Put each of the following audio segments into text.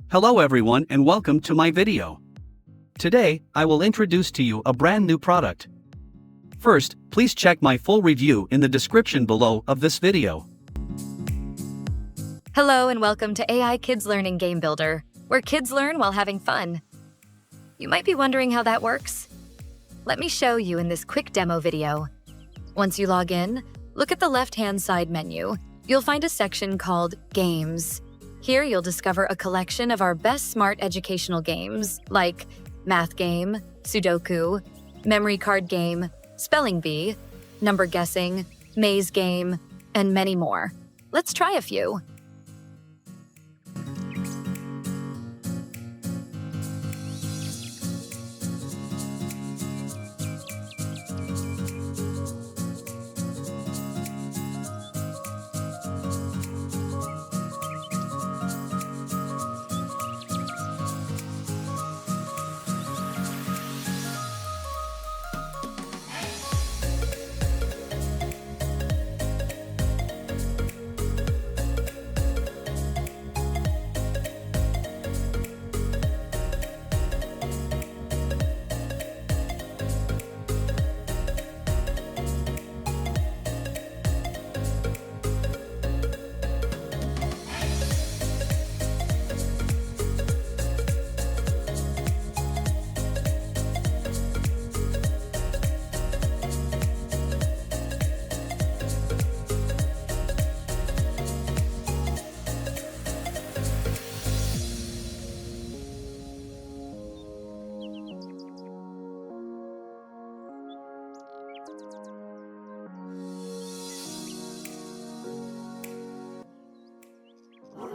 Hello everyone and welcome to my video. Today, I will introduce to you a brand new product. First, please check my full review in the description below of this video. Hello and welcome to AI Kids Learning Game Builder, where kids learn while having fun. You might be wondering how that works. Let me show you in this quick demo video. Once you log in, look at the left-hand side menu. You'll find a section called Games. Here you'll discover a collection of our best smart educational games like Math Game, Sudoku, Memory Card Game, Spelling Bee, Number Guessing, Maze Game, and many more. Let's try a few.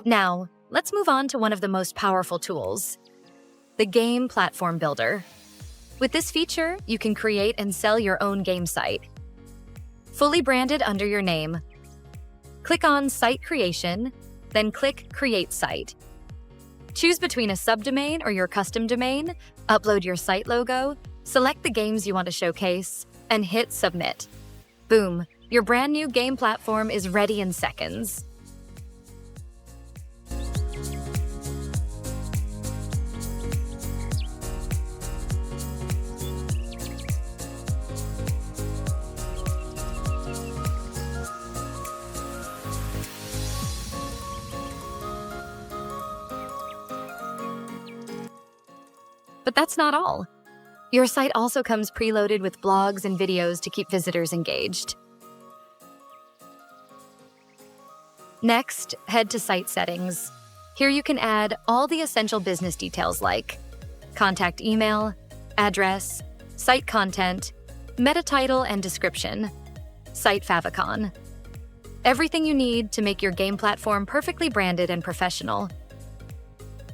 Now, let's move on to one of the most powerful tools, the Game Platform Builder. With this feature, you can create and sell your own game site, fully branded under your name. Click on Site Creation, then click Create Site. Choose between a subdomain or your custom domain, upload your site logo, select the games you want to showcase, and hit Submit. Boom, your brand new game platform is ready in seconds. But that's not all. Your site also comes preloaded with blogs and videos to keep visitors engaged. Next, head to Site Settings. Here you can add all the essential business details like contact email, address, site content, meta title and description, site favicon. Everything you need to make your game platform perfectly branded and professional.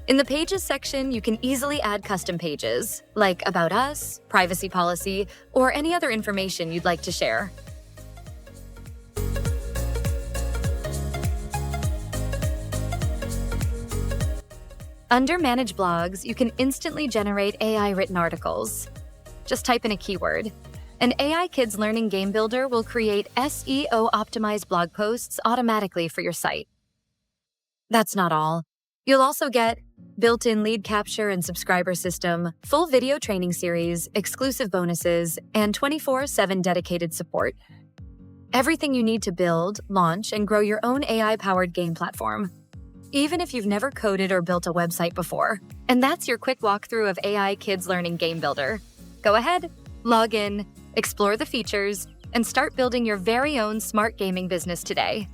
In the Pages section, you can easily add custom pages, like About Us, Privacy Policy, or any other information you'd like to share. Under Manage Blogs, you can instantly generate AI-written articles. Just type in a keyword. An AI Kids Learning Game Builder will create SEO-optimized blog posts automatically for your site. That's not all. You'll also get built-in lead capture and subscriber system, full video training series, exclusive bonuses, and 24/7 dedicated support. Everything you need to build, launch, and grow your own AI-powered game platform, even if you've never coded or built a website before. And that's your quick walkthrough of AI Kids Learning Game Builder. Go ahead, log in, explore the features, and start building your very own smart gaming business today.